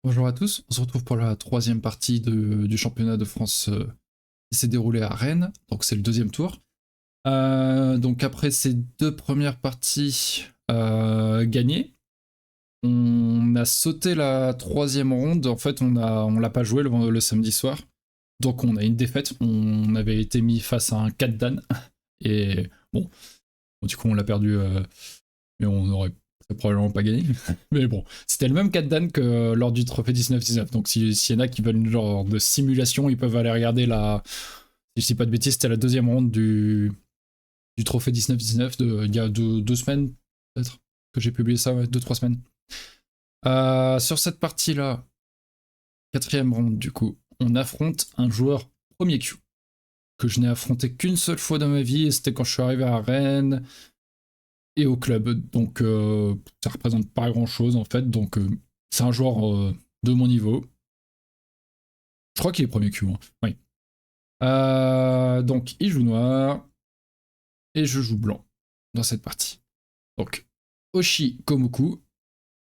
Bonjour à tous, on se retrouve pour la troisième partie du championnat de France qui s'est déroulé à Rennes, donc c'est le deuxième tour. Donc après ces deux premières parties gagnées, on a sauté la troisième ronde, en fait on l'a pas joué le samedi soir, donc on a une défaite, on avait été mis face à un 4 Dan, et bon, du coup on l'a perdu, mais on aurait probablement pas gagné. Mais bon, c'était le même 4 Dan que lors du trophée 19-19. Donc s'il y en a qui veulent une genre de simulation, ils peuvent aller regarder la. Si je dis pas de bêtises, c'était la deuxième ronde du trophée 19-19 il y a deux semaines, peut-être, que j'ai publié ça, ouais, 2-3 semaines. Sur cette partie-là, quatrième ronde, du coup, on affronte un joueur premier Q que je n'ai affronté qu'une seule fois dans ma vie, et c'était quand je suis arrivé à Rennes et au club. Donc ça représente pas grand chose en fait. Donc c'est un joueur de mon niveau. Je crois qu'il est premier Q. Hein. Oui. Donc il joue noir et je joue blanc dans cette partie. Donc Oshi Komoku.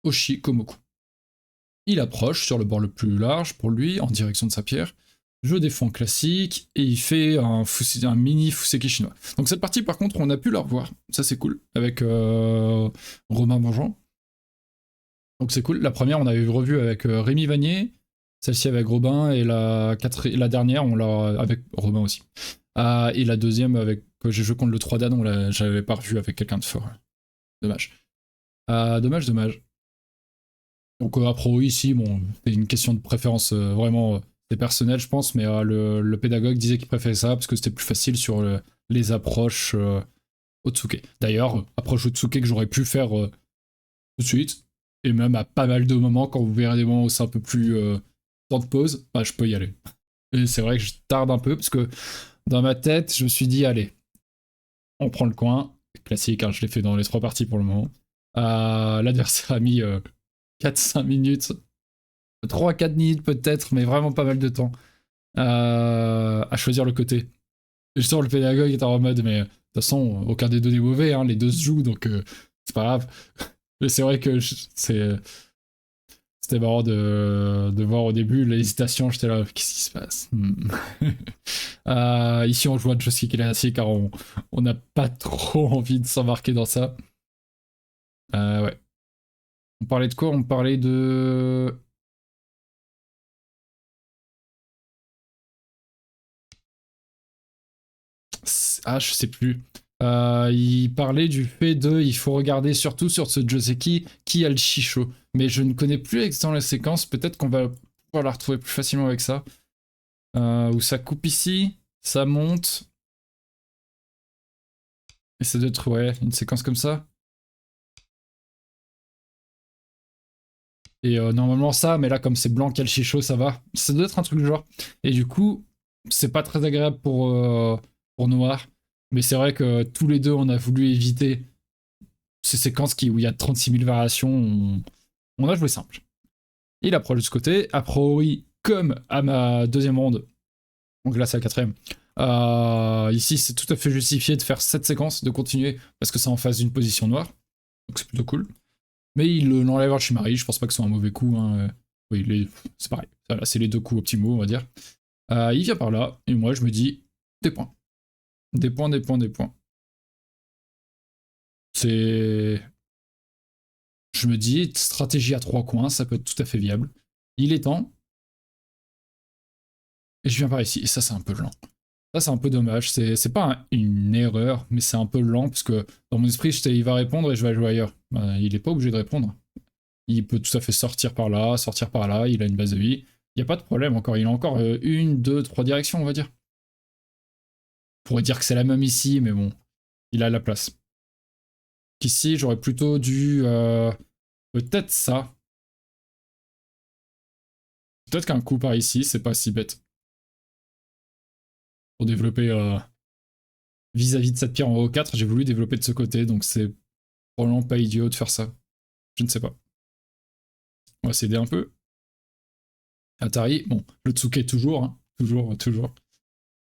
Oshi Komoku. Il approche sur le bord le plus large pour lui en direction de sa pierre. Je défends classique et il fait un mini Fuseki chinois. Donc cette partie par contre on a pu la revoir. Ça c'est cool avec Romain Mangeant. Donc c'est cool. La première, on avait revu avec Rémi Vanier, celle-ci avec Robin, et la dernière, on l'a avec Robin aussi. Et la deuxième, avec que j'ai joué contre le 3 Dan, j'avais pas revu avec quelqu'un de fort. Dommage. Dommage. Donc à pro ici, bon, c'est une question de préférence vraiment c'est personnel, je pense, mais le pédagogue disait qu'il préférait ça parce que c'était plus facile sur les approches Otsuke. D'ailleurs, approche Otsuke que j'aurais pu faire tout de suite, et même à pas mal de moments, quand vous verrez des moments où c'est un peu plus temps de pause, bah, je peux y aller. Et c'est vrai que je tarde un peu, parce que dans ma tête, je me suis dit, allez, on prend le coin, classique, hein, je l'ai fait dans les trois parties pour le moment. L'adversaire a mis 4-5 minutes, 3-4 minutes peut-être, mais vraiment pas mal de temps, à choisir le côté. Et je sens le pédagogue est en mode, mais de toute façon, aucun des deux n'est mauvais, hein, les deux se jouent, donc c'est pas grave. Mais c'est vrai que c'était marrant de voir au début l'hésitation, j'étais là, qu'est-ce qui se passe Ici on joue à Joski Classic car on n'a pas trop envie de s'embarquer dans ça. Ouais. On parlait de quoi? On parlait de... Ah, je sais plus. Il parlait du fait de... Il faut regarder surtout sur ce Joseki qui a le chicho. Mais je ne connais plus exactement la séquence. Peut-être qu'on va pouvoir la retrouver plus facilement avec ça. Où ça coupe ici, ça monte. Et ça doit être, ouais, une séquence comme ça. Et normalement ça, mais là comme c'est blanc qui a le chicho, ça va. Ça doit être un truc du genre. Et du coup, c'est pas très agréable pour Noir. Mais c'est vrai que tous les deux, on a voulu éviter ces séquences où il y a 36 000 variations. On a joué simple. Il approche de ce côté. A priori, comme à ma deuxième ronde, donc là c'est la quatrième, ici c'est tout à fait justifié de faire cette séquence, de continuer, parce que c'est en face d'une position noire. Donc c'est plutôt cool. Mais il l'enlève à Chimari, je pense pas que ce soit un mauvais coup. Hein. Oui, c'est pareil. C'est les deux coups optimaux, on va dire. Il vient par là, et moi je me dis des points. Des points, des points, des points. C'est. Je me dis, stratégie à trois coins, ça peut être tout à fait viable. Il est temps. Et je viens par ici. Et ça, c'est un peu lent. Ça, c'est un peu dommage. C'est pas une erreur, mais c'est un peu lent, parce que dans mon esprit, il va répondre et je vais jouer ailleurs. Il est pas obligé de répondre. Il peut tout à fait sortir par là, il a une base de vie. Il n'y a pas de problème encore, il a encore une, deux, trois directions, on va dire. On pourrait dire que c'est la même ici, mais bon, il a la place. Ici, j'aurais plutôt dû... peut-être ça. Peut-être qu'un coup par ici, c'est pas si bête. Pour développer vis-à-vis de cette pierre en O4, j'ai voulu développer de ce côté, donc c'est probablement pas idiot de faire ça. Je ne sais pas. On va s'aider un peu. Atari, bon, le Tsuke toujours, hein. Toujours.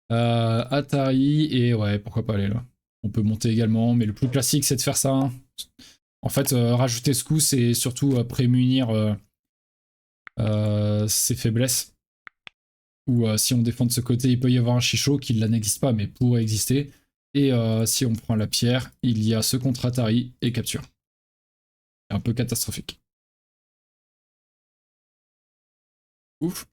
Atari, et ouais, pourquoi pas aller là. On peut monter également, mais le plus classique, c'est de faire ça. Hein. En fait, rajouter ce coup, c'est surtout prémunir ses faiblesses. Ou si on défend de ce côté, il peut y avoir un Shisho qui là n'existe pas, mais pourrait exister. Et si on prend la pierre, il y a ce contre Atari et capture. C'est un peu catastrophique. Ouf.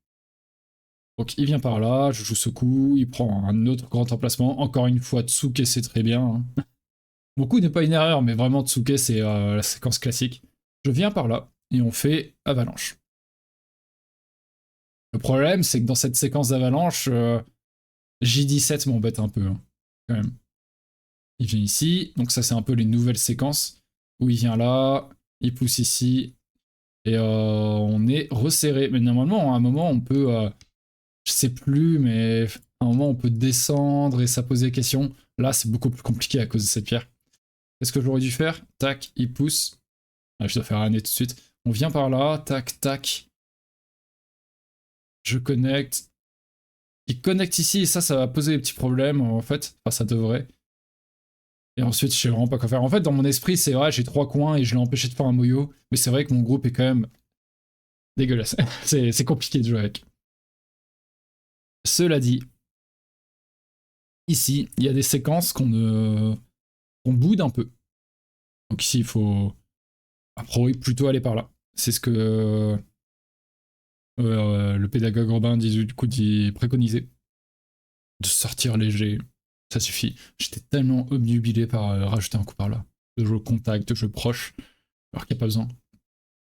Donc il vient par là, je joue ce coup, il prend un autre grand emplacement. Encore une fois, Tsuke c'est très bien. Hein. Mon coup n'est pas une erreur, mais vraiment Tsuke c'est la séquence classique. Je viens par là et on fait avalanche. Le problème c'est que dans cette séquence d'avalanche, J17 m'embête un peu, hein, quand même. Il vient ici, donc ça c'est un peu les nouvelles séquences où il vient là, il pousse ici, et on est resserré. Mais normalement, à un moment, on peut, je sais plus, mais à un moment, on peut descendre et ça pose des questions. Là, c'est beaucoup plus compliqué à cause de cette pierre. Qu'est-ce que j'aurais dû faire? Tac, il pousse. Ah, je dois faire un nez tout de suite. On vient par là, tac, tac. Je connecte. Il connecte ici, et ça va poser des petits problèmes, en fait. Enfin, ça devrait. Et ensuite, je sais vraiment pas quoi faire. En fait, dans mon esprit, c'est vrai, j'ai 3 coins et je l'ai empêché de faire un moyo. Mais c'est vrai que mon groupe est quand même dégueulasse. c'est compliqué de jouer avec. Cela dit, ici, il y a des séquences qu'on boude un peu. Donc ici, il faut a priori plutôt aller par là. C'est ce que le pédagogue Robin dit préconisait. De sortir léger, ça suffit. J'étais tellement obnubilé par rajouter un coup par là. De jeu contact, de jeu proche, alors qu'il n'y a pas besoin.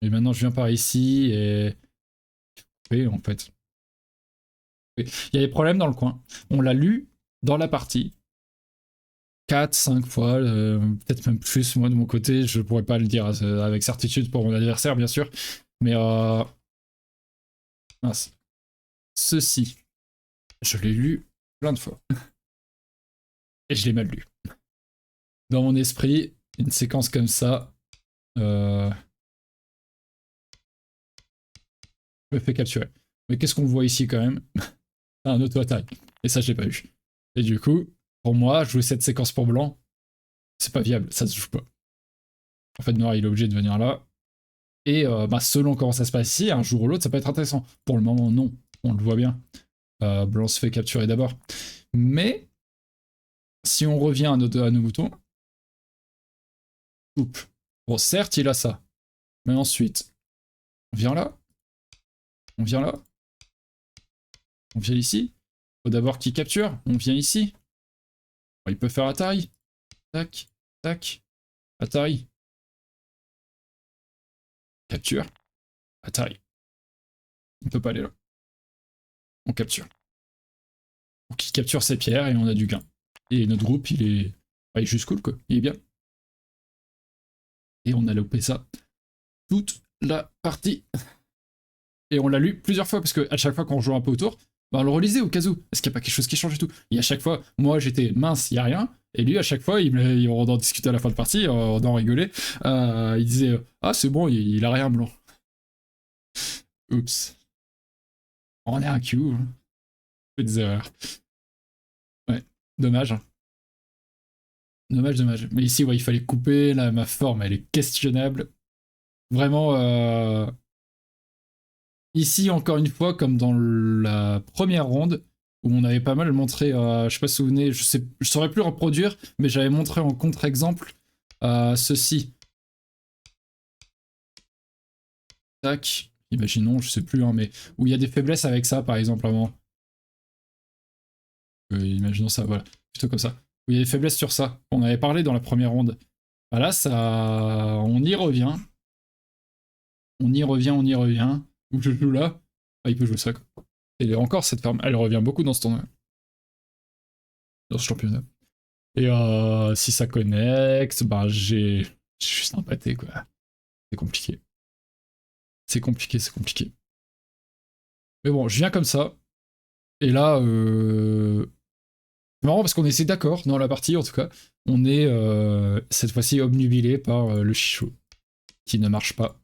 Et maintenant, je viens par ici et... Et en fait... Il y a des problèmes dans le coin. On l'a lu dans la partie. 4, 5 fois, peut-être même plus, moi de mon côté, je pourrais pas le dire avec certitude pour mon adversaire, bien sûr. Mais mince. Ceci, je l'ai lu plein de fois. Et je l'ai mal lu. Dans mon esprit, une séquence comme ça, me fait capturer. Mais qu'est-ce qu'on voit ici quand même? Un auto-attaque. Et ça, je l'ai pas eu. Et du coup, pour moi, jouer cette séquence pour blanc, c'est pas viable, ça se joue pas. En fait, noir, il est obligé de venir là. Et selon comment ça se passe ici, un jour ou l'autre, ça peut être intéressant. Pour le moment, non. On le voit bien. Blanc se fait capturer d'abord. Mais, si on revient à nos moutons... Oups. Bon, certes, il a ça. Mais ensuite, on vient là. On vient là. On vient ici. Faut d'abord qu'il capture. On vient ici. Bon, il peut faire Atari. Tac, tac. Atari. Capture. Atari. On peut pas aller là. On capture. Donc il capture ses pierres et on a du gain. Et notre groupe, il est juste cool, quoi. Il est bien. Et on a loupé ça toute la partie. Et on l'a lu plusieurs fois, parce que à chaque fois qu'on joue un peu autour, on le relisait au cas où. Est-ce qu'il n'y a pas quelque chose qui change et tout? Et à chaque fois, moi j'étais mince, il n'y a rien. Et lui, à chaque fois, on en discutait à la fin de partie, on en rigolait. Il disait ah, c'est bon, il a rien blanc. Oups. On est un Q. Hein. Des erreurs. Ouais, dommage. Dommage. Mais ici, ouais, il fallait couper. Là, ma forme, elle est questionnable. Vraiment, ici, encore une fois, comme dans la première ronde, où on avait pas mal montré, je sais pas si vous vous souvenez, je saurais plus reproduire, mais j'avais montré en contre-exemple ceci. Tac, imaginons, je sais plus, hein, mais où il y a des faiblesses avec ça, par exemple, avant. Imaginons ça, voilà, plutôt comme ça. Où il y a des faiblesses sur ça. On avait parlé dans la première ronde. Bah là, ça, on y revient. On y revient. Où je joue là, il peut jouer ça, quoi. Et encore, cette ferme, elle revient beaucoup dans ce tournoi. Dans ce championnat. Et si ça connecte, bah je suis sympathique, quoi. C'est compliqué. C'est compliqué. Mais bon, je viens comme ça. Et là, c'est marrant parce qu'on était d'accord dans la partie, en tout cas. On est cette fois-ci obnubilé par le Chicho, qui ne marche pas.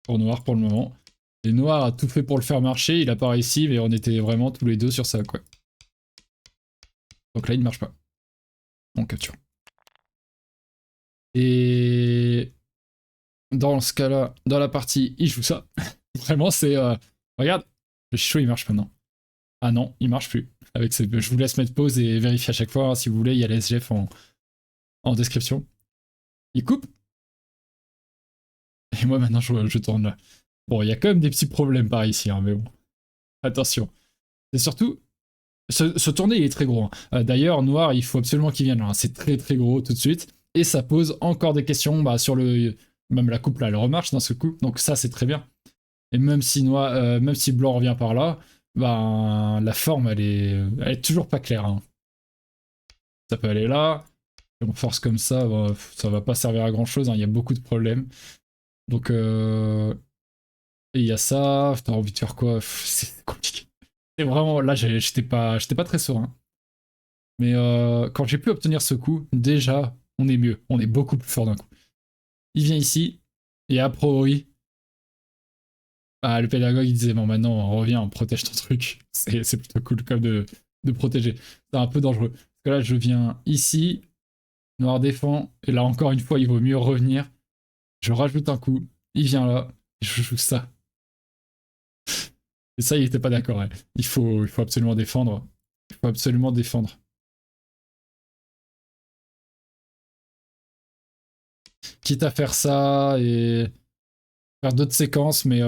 Pour Noir pour le moment. Et Noir a tout fait pour le faire marcher, il a pas réussi, mais on était vraiment tous les deux sur ça, quoi. Donc là, il ne marche pas. On capture. Et dans ce cas-là, dans la partie, il joue ça. Vraiment, c'est... Regarde, le chaud, il marche maintenant. Ah non, il marche plus. Avec je vous laisse mettre pause et vérifier à chaque fois, hein, si vous voulez, il y a la SGF en description. Il coupe. Et moi, maintenant, je tourne là. Bon, il y a quand même des petits problèmes par ici, hein, mais bon. Attention. Et surtout, ce tourné, il est très gros. Hein. D'ailleurs, Noir, il faut absolument qu'il vienne là. Hein. C'est très très gros tout de suite. Et ça pose encore des questions sur le... Même la coupe, là, elle remarche dans ce coup. Donc ça, c'est très bien. Et même si, même si Blanc revient par là, la forme, elle est toujours pas claire. Hein. Ça peut aller là. Et on force comme ça, ça va pas servir à grand chose. Hein. Il y a beaucoup de problèmes. Donc, et il y a ça. T'as envie de faire quoi? C'est compliqué. Et vraiment, là, j'étais pas très serein. Mais quand j'ai pu obtenir ce coup, déjà, on est mieux. On est beaucoup plus fort d'un coup. Il vient ici, et a priori, le pédagogue, il disait, bon, maintenant, on revient, on protège ton truc. C'est plutôt cool comme de protéger. C'est un peu dangereux. Parce que là, je viens ici, Noir défend, et là, encore une fois, il vaut mieux revenir. Je rajoute un coup, il vient là, et je joue ça. Et ça, il était pas d'accord. Ouais. Il faut absolument défendre. Il faut absolument défendre. Quitte à faire ça et faire d'autres séquences, mais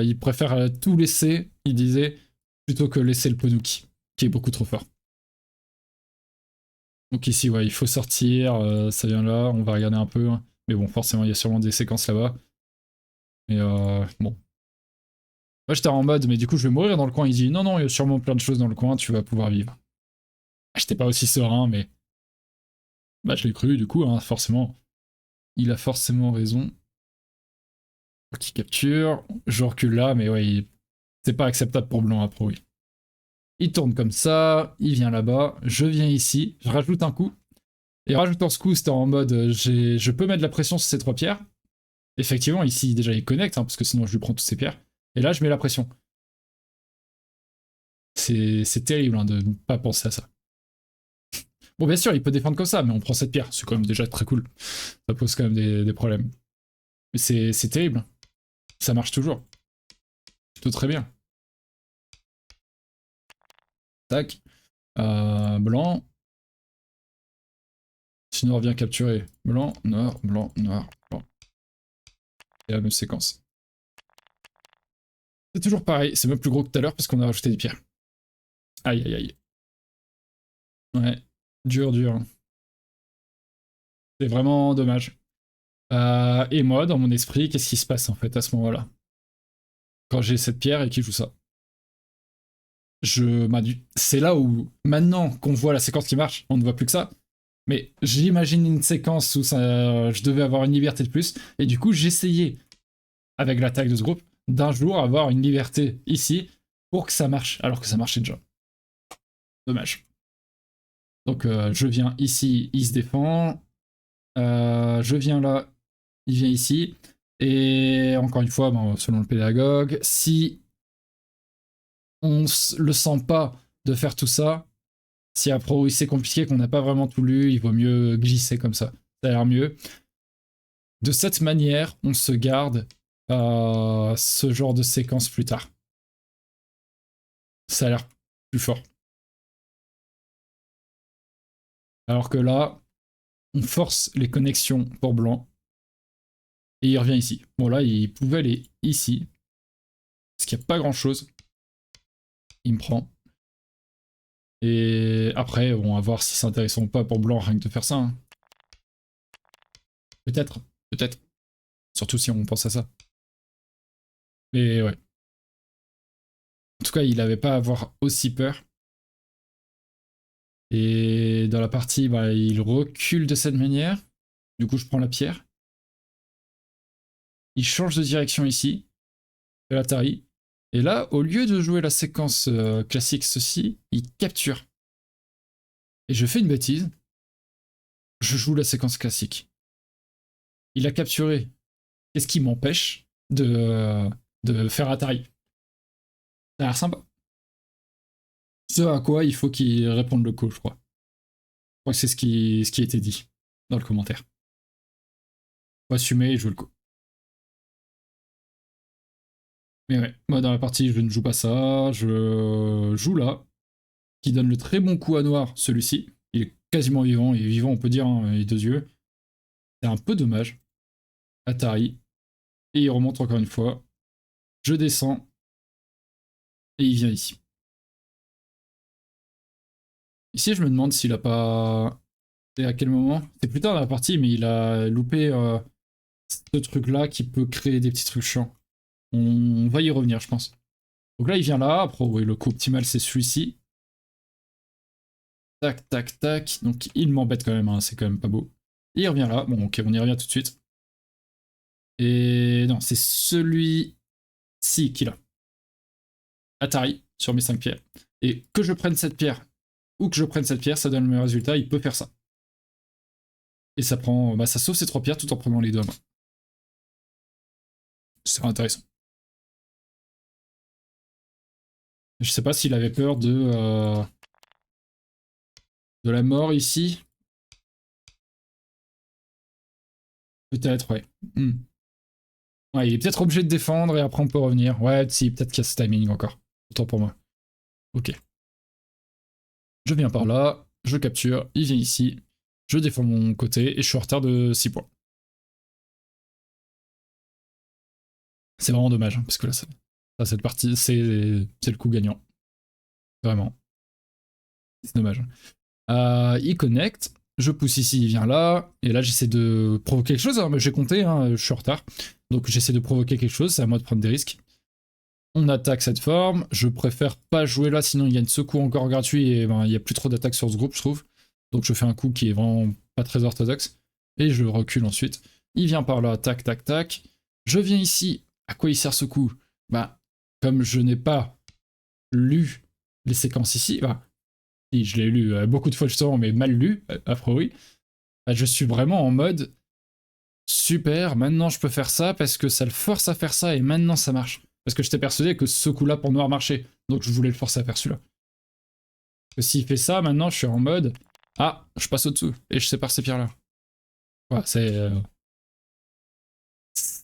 il préfère tout laisser, il disait, plutôt que laisser le Ponuki, qui est beaucoup trop fort. Donc ici, ouais, il faut sortir, ça vient là, on va regarder un peu. Hein. Mais bon, forcément, il y a sûrement des séquences là-bas. Mais bon. Moi, j'étais en mode, mais du coup, je vais mourir dans le coin. Il dit, non, non, il y a sûrement plein de choses dans le coin, tu vas pouvoir vivre. J'étais pas aussi serein, mais je l'ai cru, du coup, hein, forcément. Il a forcément raison. Qui capture, je recule là, mais ouais, c'est pas acceptable pour Blanc après, oui. Il tourne comme ça, il vient là-bas, je viens ici, je rajoute un coup. Et en rajoutant ce coup, c'était en mode, je peux mettre de la pression sur ces 3 pierres. Effectivement, ici, déjà, il connecte, hein, parce que sinon, je lui prends toutes ces pierres. Et là, je mets la pression. C'est terrible hein, de ne pas penser à ça. Bon, bien sûr, il peut défendre comme ça, mais on prend cette pierre. C'est quand même déjà très cool. Ça pose quand même des problèmes. Mais c'est terrible. Ça marche toujours. Plutôt très bien. Tac. Blanc. Sinon, on revient capturer. Blanc, noir, blanc, noir, blanc. Et la même séquence. C'est toujours pareil, c'est même plus gros que tout à l'heure parce qu'on a rajouté des pierres. Aïe, aïe, aïe. Ouais, dur, dur. Hein. C'est vraiment dommage. Et moi, dans mon esprit, qu'est-ce qui se passe en fait à ce moment-là? Quand j'ai cette pierre et qu'il joue ça. C'est là où, maintenant qu'on voit la séquence qui marche, on ne voit plus que ça. Mais j'imagine une séquence où je devais avoir une liberté de plus. Et du coup, j'essayais, avec l'attaque de ce groupe, d'un jour avoir une liberté ici pour que ça marche, alors que ça marchait déjà. Dommage. Donc je viens ici, il se défend. Je viens là, il vient ici. Et encore une fois, selon le pédagogue, si on le sent pas de faire tout ça, si après c'est compliqué, qu'on n'a pas vraiment tout lu, il vaut mieux glisser comme ça. Ça a l'air mieux. De cette manière, on se garde ce genre de séquence plus tard. Ça a l'air plus fort. Alors que là, on force les connexions pour Blanc. Et il revient ici. Bon là, il pouvait aller ici. Parce qu'il n'y a pas grand chose. Il me prend. Et après, on va voir si c'est intéressant ou pas pour Blanc rien que de faire ça. Hein. Peut-être, peut-être. Surtout si on pense à ça. Mais ouais. En tout cas, il n'avait pas à avoir aussi peur. Et dans la partie, il recule de cette manière. Du coup, je prends la pierre. Il change de direction ici. De l'Atari. Et là, au lieu de jouer la séquence classique ceci, il capture. Et je fais une bêtise. Je joue la séquence classique. Il a capturé. Qu'est-ce qui m'empêche de faire Atari? Ça a l'air sympa. Ce à quoi il faut qu'il réponde le coup, je crois. Je crois que c'est ce qui a été dit dans le commentaire. Faut assumer et jouer le coup. Mais ouais, moi dans la partie, je ne joue pas ça, je joue là, qui donne le très bon coup à noir, celui-ci. Il est quasiment vivant, il est vivant, on peut dire, hein, les deux yeux. C'est un peu dommage. Atari. Et il remonte encore une fois. Je descends. Et il vient ici. Ici, je me demande s'il a pas... Et à quel moment? C'est plus tard dans la partie, mais il a loupé ce truc-là qui peut créer des petits trucs chiants. On va y revenir, je pense. Donc là, il vient là. Après, oui, le coup optimal, c'est celui-ci. Tac, tac, tac. Donc il m'embête quand même, hein, c'est quand même pas beau. Et il revient là. Bon, ok, on y revient tout de suite. Et non, c'est celui-ci qu'il a. Atari, sur mes 5 pierres. Et que je prenne cette pierre ou que je prenne cette pierre, ça donne le même résultat, il peut faire ça. Et ça prend, bah, ça sauve ces 3 pierres tout en prenant les 2 à main. C'est intéressant. Je sais pas s'il avait peur de la mort ici. Peut-être, ouais. Hmm. Ouais, il est peut-être obligé de défendre et après on peut revenir. Ouais, si, peut-être qu'il y a ce timing encore. Autant pour moi. Ok. Je viens par là, je capture, il vient ici, je défends mon côté et je suis en retard de 6 points. C'est vraiment dommage, hein, parce que là, cette partie, c'est le coup gagnant. Vraiment. C'est dommage. Il connecte, je pousse ici, il vient là, et là j'essaie de provoquer quelque chose, hein, mais j'ai compté, hein, je suis en retard. Donc j'essaie de provoquer quelque chose, c'est à moi de prendre des risques. On attaque cette forme, je préfère pas jouer là, sinon il y a une secours encore gratuit et ben, il y a plus trop d'attaques sur ce groupe, je trouve. Donc je fais un coup qui est vraiment pas très orthodoxe, et je recule ensuite. Il vient par là, tac, tac, tac. Je viens ici, à quoi il sert ce coup? Bah, comme je n'ai pas lu les séquences ici, bah, si je l'ai lu beaucoup de fois justement, mais mal lu, a priori, bah, je suis vraiment en mode super, maintenant je peux faire ça parce que ça le force à faire ça et maintenant ça marche. Parce que j'étais persuadé que ce coup-là pour noir marchait, donc je voulais le forcer à faire celui-là. Que s'il fait ça, maintenant je suis en mode ah, je passe au-dessous et je sépare ces pierres-là. Voilà, c'est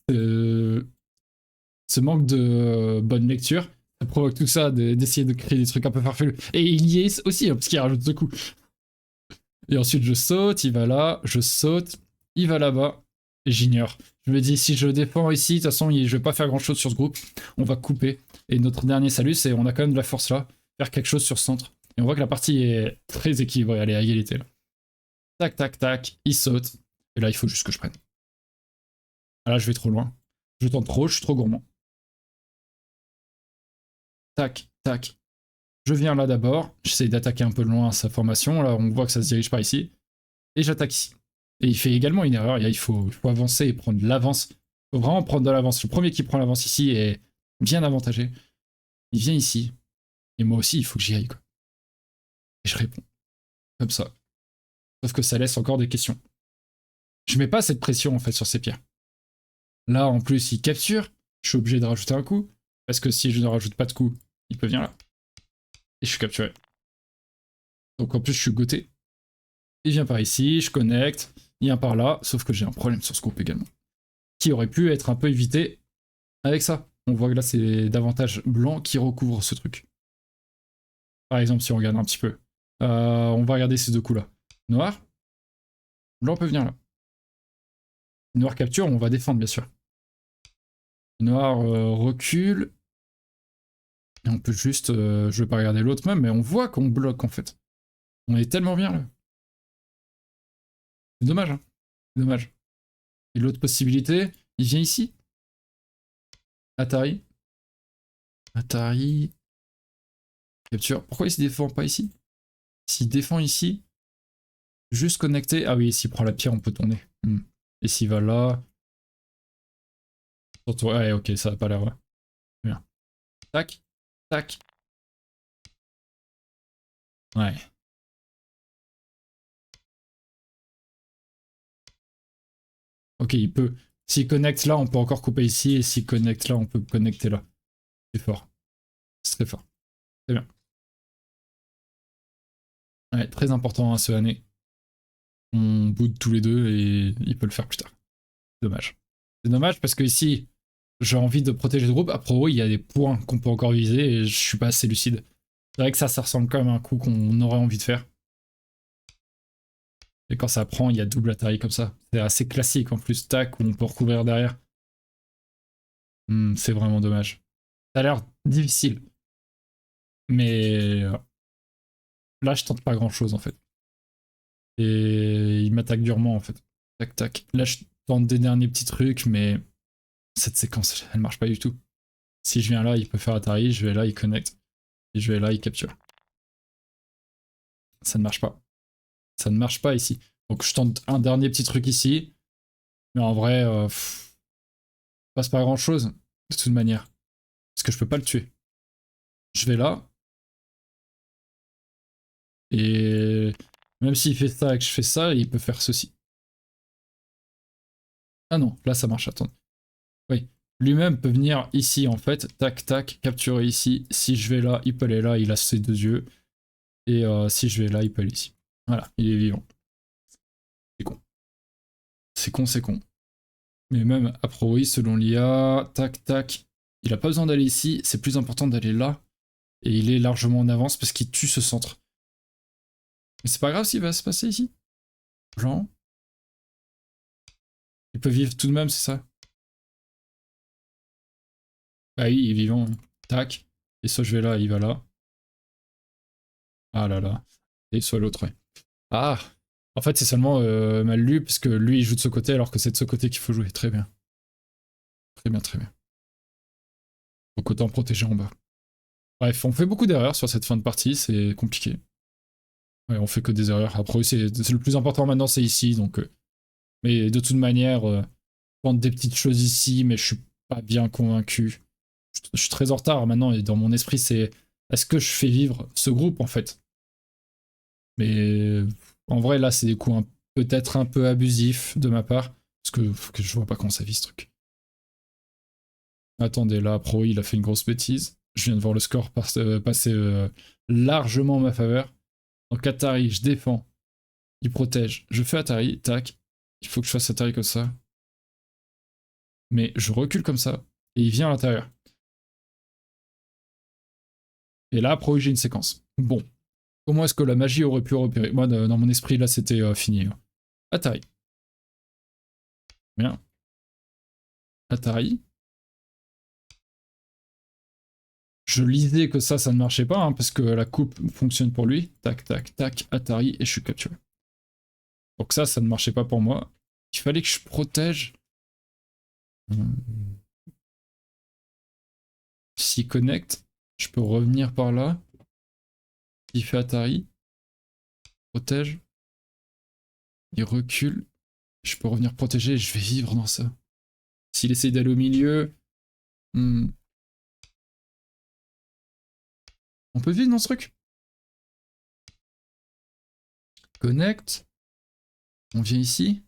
ce manque de bonne lecture, ça provoque tout ça, d'essayer de créer des trucs un peu farfelus. Et il y est aussi, hein, parce qu'il rajoute ce coup. Et ensuite, je saute, il va là, je saute, il va là-bas, et j'ignore. Je me dis, si je défends ici, de toute façon, je vais pas faire grand-chose sur ce groupe, on va couper. Et notre dernier salut, c'est on a quand même de la force là, faire quelque chose sur ce centre. Et on voit que la partie est très équilibrée, elle est à égalité là. Tac, tac, tac, il saute. Et là, il faut juste que je prenne. Ah, là, je vais trop loin. Je tente trop, je suis trop gourmand. Tac, tac. Je viens là d'abord, j'essaye d'attaquer un peu loin sa formation, là on voit que ça se dirige par ici, et j'attaque ici. Et il fait également une erreur, il faut avancer et prendre de l'avance. Il faut vraiment prendre de l'avance. Le premier qui prend l'avance ici est bien avantagé. Il vient ici, et moi aussi il faut que j'y aille, quoi. Et je réponds, comme ça. Sauf que ça laisse encore des questions. Je mets pas cette pression en fait sur ces pierres. Là en plus il capture, je suis obligé de rajouter un coup, parce que si je ne rajoute pas de coup, il peut venir là. Et je suis capturé. Donc en plus je suis goté. Il vient par ici, je connecte, il vient par là, sauf que j'ai un problème sur ce groupe également. Qui aurait pu être un peu évité avec ça. On voit que là, c'est davantage blanc qui recouvre ce truc. Par exemple, si on regarde un petit peu. On va regarder ces deux coups-là. Noir, blanc peut venir là. Noir capture, on va défendre, bien sûr. Noir recule. Et on peut juste... je vais pas regarder l'autre même, mais on voit qu'on bloque, en fait. On est tellement bien, là. C'est dommage, hein. C'est dommage. Et l'autre possibilité, il vient ici. Atari. Atari. Capture. Pourquoi il se défend pas ici? S'il défend ici, juste connecté. Ah oui, s'il prend la pierre, on peut tourner. Et s'il va là. Surtout... Ouais, ok, ça a pas l'air. Ouais. Bien. Tac, tac. Ouais. Ok, il peut. S'il connecte là, on peut encore couper ici. Et s'il connecte là, on peut connecter là. C'est fort. C'est très fort. C'est bien. Ouais, très important à ce année. On boude tous les deux et il peut le faire plus tard. Dommage. C'est dommage parce que ici, j'ai envie de protéger le groupe. Après, oui, il y a des points qu'on peut encore viser et je suis pas assez lucide. C'est vrai que ça ressemble quand même à un coup qu'on aurait envie de faire. Et quand ça prend, il y a double atterri comme ça. C'est assez classique en plus, tac, où on peut recouvrir derrière. C'est vraiment dommage. Ça a l'air difficile. Mais là, je tente pas grand chose en fait. Et il m'attaque durement en fait. Tac, tac. Là, je tente des derniers petits trucs, mais cette séquence, elle marche pas du tout. Si je viens là, il peut faire Atari, je vais là, il connecte. Et je vais là, il capture. Ça ne marche pas. Ça ne marche pas ici. Donc je tente un dernier petit truc ici. Mais en vrai, passe pas grand chose, de toute manière. Parce que je peux pas le tuer. Je vais là. Et même s'il fait ça et que je fais ça, il peut faire ceci. Ah non, là ça marche, attends. Oui. Lui-même peut venir ici en fait. Tac, tac, capturer ici. Si je vais là, il peut aller là, il a ses deux yeux. Et si je vais là, il peut aller ici. Voilà, il est vivant. C'est con. C'est con, c'est con. Mais même a priori, selon l'IA, tac, tac, il a pas besoin d'aller ici, c'est plus important d'aller là. Et il est largement en avance parce qu'il tue ce centre. Mais c'est pas grave s'il va se passer ici. Blanc. Il peut vivre tout de même, c'est ça? Bah oui, il est vivant. Tac. Et soit je vais là, il va là. Ah là là. Et soit l'autre, ouais. Ah. En fait, c'est seulement mal lu parce que lui, il joue de ce côté alors que c'est de ce côté qu'il faut jouer. Très bien. Très bien, très bien. Donc autant protéger en bas. Bref, on fait beaucoup d'erreurs sur cette fin de partie, c'est compliqué. Ouais, on fait que des erreurs. Après, c'est le plus important maintenant, c'est ici. Donc, mais de toute manière, je tente des petites choses ici, mais je suis pas bien convaincu. Je suis très en retard maintenant et dans mon esprit, c'est est-ce que je fais vivre ce groupe en fait? Mais en vrai, là, c'est des coups peut-être un peu abusifs de ma part parce que je vois pas comment ça vit ce truc. Attendez, là, Pro, il a fait une grosse bêtise. Je viens de voir le score passer largement en ma faveur. Donc Atari, je défends. Il protège. Je fais Atari, tac. Il faut que je fasse Atari comme ça. Mais je recule comme ça. Et il vient à l'intérieur. Et là, Pro, j'ai une séquence. Bon. Comment est-ce que la magie aurait pu repérer? Moi, dans mon esprit, là, c'était fini. Atari. Bien. Atari. Je lisais que ça ne marchait pas, hein, parce que la coupe fonctionne pour lui. Tac, tac, tac, Atari, et je suis capturé. Donc ça ne marchait pas pour moi. Il fallait que je protège. S'il connecte, je peux revenir par là. Il fait Atari. Protège. Il recule. Je peux revenir protéger et je vais vivre dans ça. S'il essaye d'aller au milieu... On peut vivre dans ce truc. Connect. On vient ici.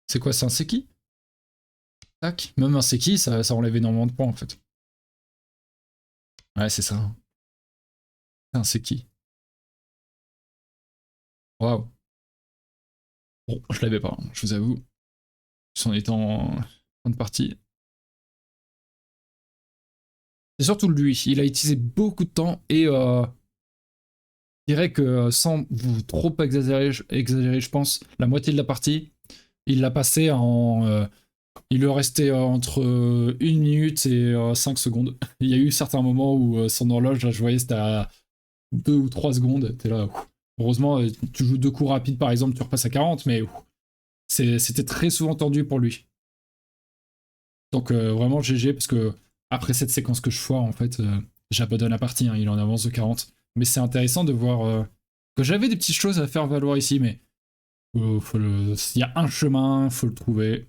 C'est quoi, c'est un Seki? Tac. Même un Seki, ça enlève énormément de points en fait. Ouais, c'est ça. C'est un Seki. Waouh. Bon, je l'avais pas, hein, je vous avoue. C'en est en fin de partie. C'est surtout lui. Il a utilisé beaucoup de temps et je dirais que sans vous trop exagérer, je pense, la moitié de la partie, il l'a passé en... il lui restait entre 1 minute et 5 secondes. Il y a eu certains moments où son horloge, là, je voyais, c'était à 2 ou 3 secondes. T'es là. Heureusement, tu joues 2 coups rapides, par exemple, tu repasses à 40, mais c'était très souvent tendu pour lui. Donc vraiment GG, parce que après cette séquence que je foire, en fait, j'abandonne la partie, hein, il en avance de 40. Mais c'est intéressant de voir que j'avais des petites choses à faire valoir ici, mais s'il y a un chemin, faut le trouver.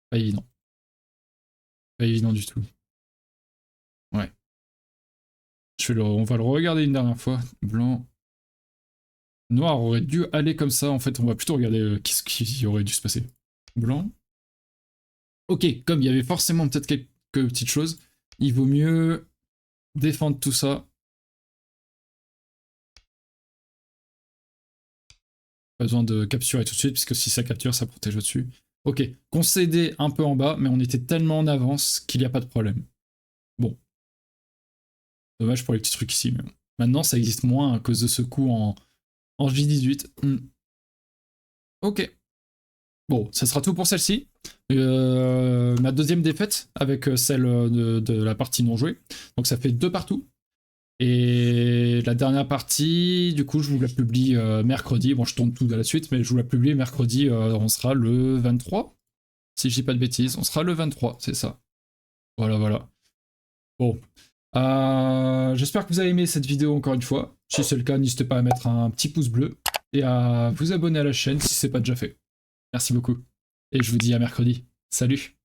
Pas évident. Pas évident du tout. Ouais. On va le regarder une dernière fois. Blanc. Noir aurait dû aller comme ça. En fait, on va plutôt regarder qu'est-ce qui aurait dû se passer. Blanc. Ok, comme il y avait forcément peut-être quelques petites choses, il vaut mieux défendre tout ça. Pas besoin de capturer tout de suite, puisque si ça capture, ça protège au-dessus. Ok, concédé un peu en bas, mais on était tellement en avance qu'il n'y a pas de problème. Bon. Dommage pour les petits trucs ici, mais bon. Maintenant, ça existe moins à cause de ce coup en J18. Ok. Bon, ça sera tout pour celle-ci. Ma deuxième défaite avec celle de la partie non jouée. Donc ça fait 2 partout. Et la dernière partie, du coup, je vous la publie mercredi. Bon, je tourne tout de la suite, mais je vous la publie mercredi. On sera le 23. Si je dis pas de bêtises, on sera le 23, c'est ça. Voilà, voilà. Bon. J'espère que vous avez aimé cette vidéo encore une fois. Si c'est le cas, n'hésitez pas à mettre un petit pouce bleu et à vous abonner à la chaîne si c'est pas déjà fait. Merci beaucoup. Et je vous dis à mercredi. Salut!